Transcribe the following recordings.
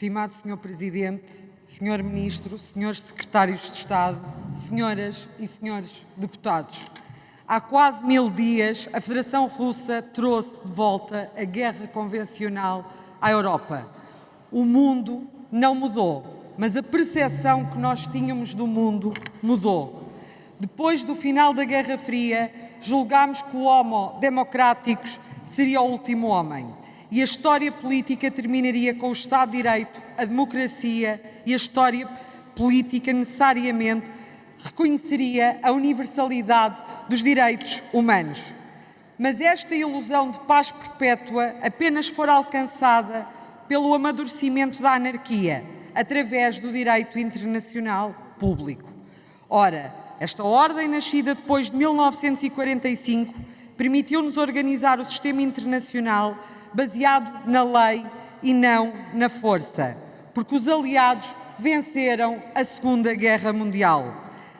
Estimado Sr. Presidente, Sr. Ministro, Srs. Secretários de Estado, Senhoras e Senhores Deputados, há quase 1000 dias a Federação Russa trouxe de volta a guerra convencional à Europa. O mundo não mudou, mas a percepção que nós tínhamos do mundo mudou. Depois do final da Guerra Fria, julgámos que o Homo Democraticus seria o último homem e a história política terminaria com o Estado de Direito, a democracia e a história política necessariamente reconheceria a universalidade dos direitos humanos. Mas esta ilusão de paz perpétua apenas fora alcançada pelo amadurecimento da anarquia, através do direito internacional público. Ora, esta ordem, nascida depois de 1945, permitiu-nos organizar o sistema internacional baseado na lei e não na força, porque os aliados venceram a Segunda Guerra Mundial.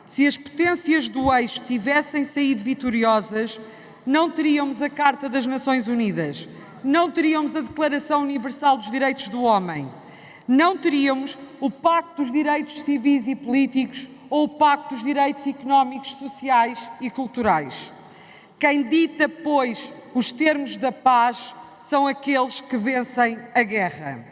Se as potências do eixo tivessem saído vitoriosas, não teríamos a Carta das Nações Unidas, não teríamos a Declaração Universal dos Direitos do Homem, não teríamos o Pacto dos Direitos Civis e Políticos ou o Pacto dos Direitos Económicos, Sociais e Culturais. Quem dita, pois, os termos da paz são aqueles que vencem a guerra.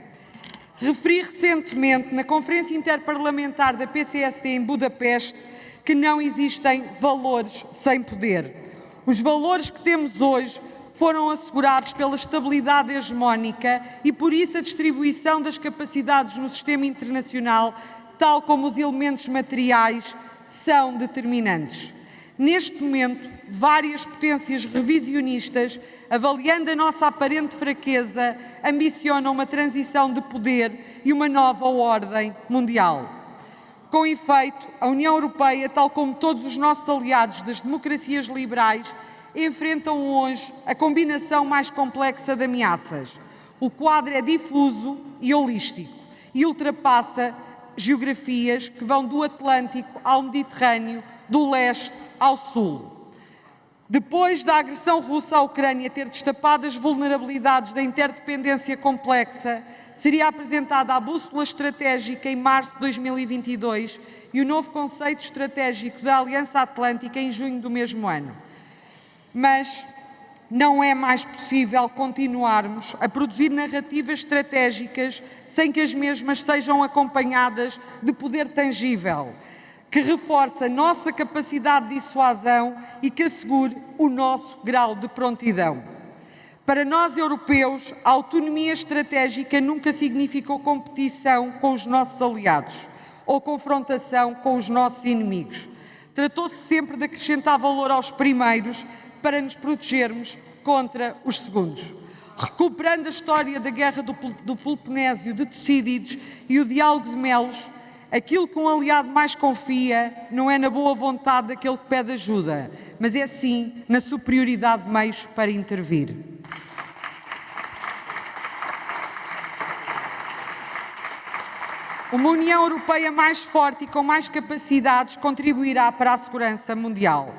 Referi recentemente, na Conferência Interparlamentar da PCSD em Budapeste, que não existem valores sem poder. Os valores que temos hoje foram assegurados pela estabilidade hegemónica e, por isso, a distribuição das capacidades no sistema internacional, tal como os elementos materiais, são determinantes. Neste momento, várias potências revisionistas, avaliando a nossa aparente fraqueza, ambicionam uma transição de poder e uma nova ordem mundial. Com efeito, a União Europeia, tal como todos os nossos aliados das democracias liberais, enfrentam hoje a combinação mais complexa de ameaças. O quadro é difuso e holístico e ultrapassa geografias que vão do Atlântico ao Mediterrâneo, do leste ao sul. Depois da agressão russa à Ucrânia ter destapado as vulnerabilidades da interdependência complexa, seria apresentada a bússola estratégica em março de 2022 e o novo conceito estratégico da Aliança Atlântica em junho do mesmo ano. Mas não é mais possível continuarmos a produzir narrativas estratégicas sem que as mesmas sejam acompanhadas de poder tangível, que reforce a nossa capacidade de dissuasão e que assegure o nosso grau de prontidão. Para nós, europeus, a autonomia estratégica nunca significou competição com os nossos aliados ou confrontação com os nossos inimigos. Tratou-se sempre de acrescentar valor aos primeiros para nos protegermos contra os segundos. Recuperando a história da Guerra do Peloponésio, de Tucídides e o diálogo de Melos, aquilo que um aliado mais confia não é na boa vontade daquele que pede ajuda, mas é sim na superioridade de meios para intervir. Uma União Europeia mais forte e com mais capacidades contribuirá para a segurança mundial.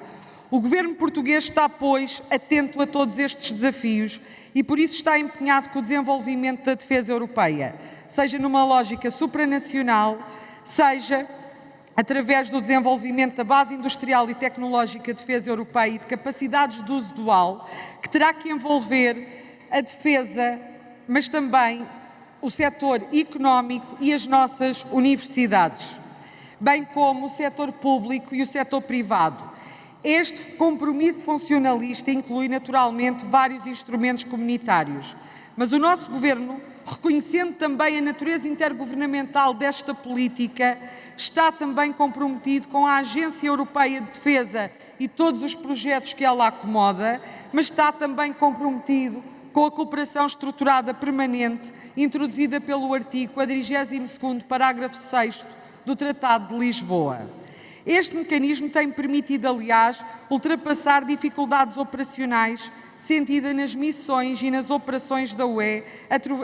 O governo português está, pois, atento a todos estes desafios e por isso está empenhado com o desenvolvimento da defesa europeia, seja numa lógica supranacional, seja através do desenvolvimento da base industrial e tecnológica de defesa europeia e de capacidades de uso dual, que terá que envolver a defesa, mas também o setor económico e as nossas universidades, bem como o setor público e o setor privado. Este compromisso funcionalista inclui naturalmente vários instrumentos comunitários, mas o nosso Governo, reconhecendo também a natureza intergovernamental desta política, está também comprometido com a Agência Europeia de Defesa e todos os projetos que ela acomoda, mas está também comprometido com a cooperação estruturada permanente introduzida pelo artigo 42º, parágrafo 6º do Tratado de Lisboa. Este mecanismo tem permitido, aliás, ultrapassar dificuldades operacionais sentidas nas missões e nas operações da UE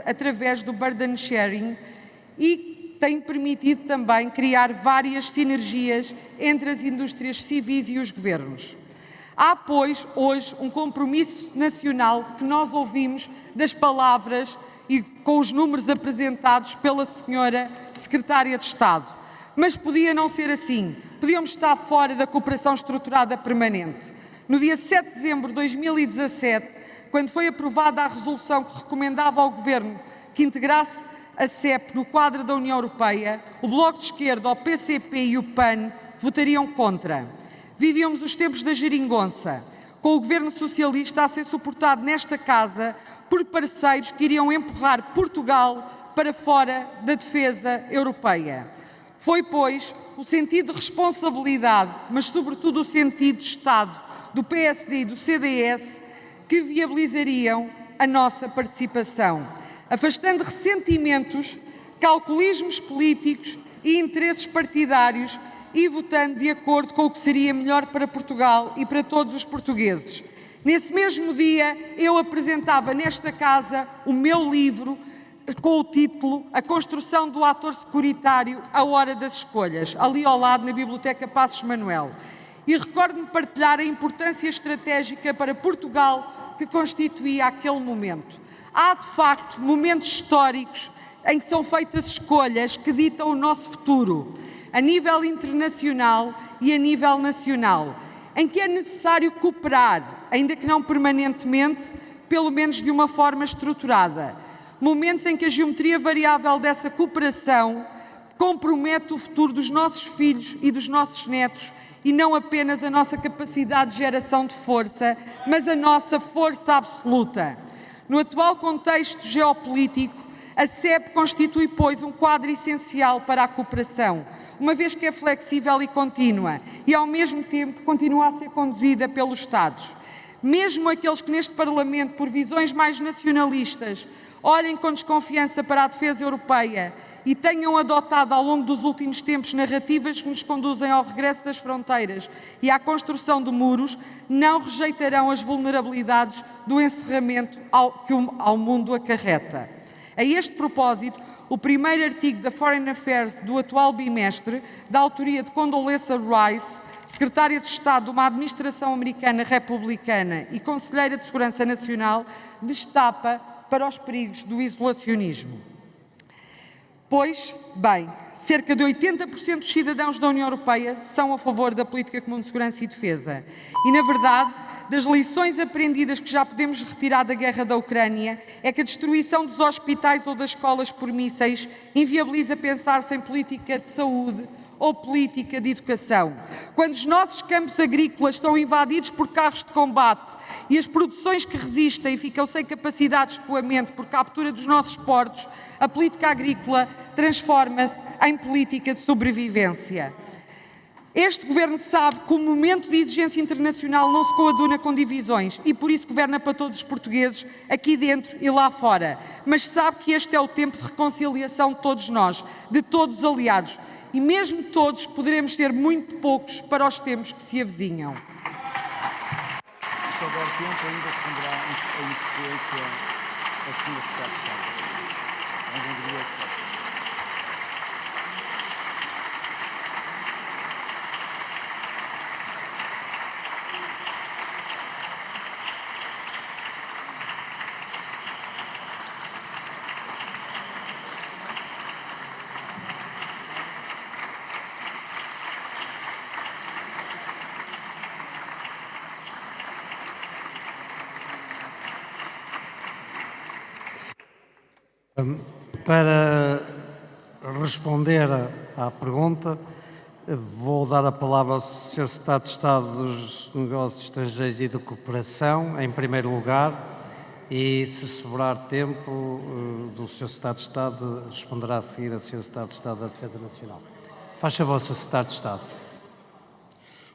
através do burden sharing e tem permitido também criar várias sinergias entre as indústrias civis e os governos. Há, pois, hoje um compromisso nacional que nós ouvimos das palavras e com os números apresentados pela senhora Secretária de Estado. Mas podia não ser assim. Podíamos estar fora da cooperação estruturada permanente. No dia 7 de dezembro de 2017, quando foi aprovada a resolução que recomendava ao Governo que integrasse a CEP no quadro da União Europeia, o Bloco de Esquerda, o PCP e o PAN votariam contra. Vivíamos os tempos da geringonça, com o Governo Socialista a ser suportado nesta Casa por parceiros que iriam empurrar Portugal para fora da defesa europeia. Foi, pois, o sentido de responsabilidade, mas sobretudo o sentido de Estado do PSD e do CDS que viabilizariam a nossa participação, afastando ressentimentos, calculismos políticos e interesses partidários e votando de acordo com o que seria melhor para Portugal e para todos os portugueses. Nesse mesmo dia, eu apresentava nesta Casa o meu livro com o título A Construção do Ator Securitário, A Hora das Escolhas, ali ao lado na Biblioteca Passos Manuel. E recordo-me partilhar a importância estratégica para Portugal que constituía aquele momento. Há, de facto, momentos históricos em que são feitas escolhas que ditam o nosso futuro, a nível internacional e a nível nacional, em que é necessário cooperar, ainda que não permanentemente, pelo menos de uma forma estruturada. Momentos em que a geometria variável dessa cooperação compromete o futuro dos nossos filhos e dos nossos netos e não apenas a nossa capacidade de geração de força, mas a nossa força absoluta. No atual contexto geopolítico, a CEP constitui, pois, um quadro essencial para a cooperação, uma vez que é flexível e contínua e, ao mesmo tempo, continua a ser conduzida pelos Estados. Mesmo aqueles que neste Parlamento, por visões mais nacionalistas, olhem com desconfiança para a defesa europeia e tenham adotado ao longo dos últimos tempos narrativas que nos conduzem ao regresso das fronteiras e à construção de muros, não rejeitarão as vulnerabilidades do encerramento que ao mundo acarreta. A este propósito, o primeiro artigo da Foreign Affairs do atual bimestre, da autoria de Condoleezza Rice, secretária de Estado de uma administração americana republicana e conselheira de Segurança Nacional, destapa para os perigos do isolacionismo. Pois, bem, cerca de 80% dos cidadãos da União Europeia são a favor da política comum de segurança e defesa. E, na verdade, das lições aprendidas que já podemos retirar da guerra da Ucrânia é que a destruição dos hospitais ou das escolas por mísseis inviabiliza pensar-se em política de saúde ou política de educação. Quando os nossos campos agrícolas são invadidos por carros de combate e as produções que resistem ficam sem capacidade de escoamento por captura dos nossos portos, a política agrícola transforma-se em política de sobrevivência. Este Governo sabe que o momento de exigência internacional não se coaduna com divisões e por isso governa para todos os portugueses, aqui dentro e lá fora. Mas sabe que este é o tempo de reconciliação de todos nós, de todos os aliados. E mesmo todos poderemos ser muito poucos para os tempos que se avizinham. Se houver tempo, ainda responderá em sequência a Sra. Secretária de Estado. Para responder à pergunta, vou dar a palavra ao Sr. Secretário de Estado dos Negócios Estrangeiros e da Cooperação, em primeiro lugar, e, se sobrar tempo, do Sr. Secretário de Estado responderá a seguir a Sr. Secretário de Estado da Defesa Nacional. Faz favor, Sr. Secretário de Estado.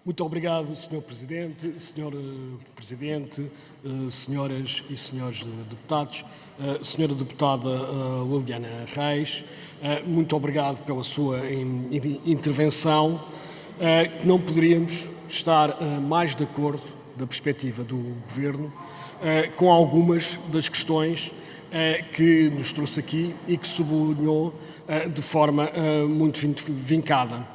Muito obrigado, Sr. Presidente, Sr. Presidente, senhoras e senhores deputados, Sra. Deputada Liliana Reis, muito obrigado pela sua intervenção. Não poderíamos estar mais de acordo, da perspectiva do Governo, com algumas das questões que nos trouxe aqui e que sublinhou de forma muito vincada.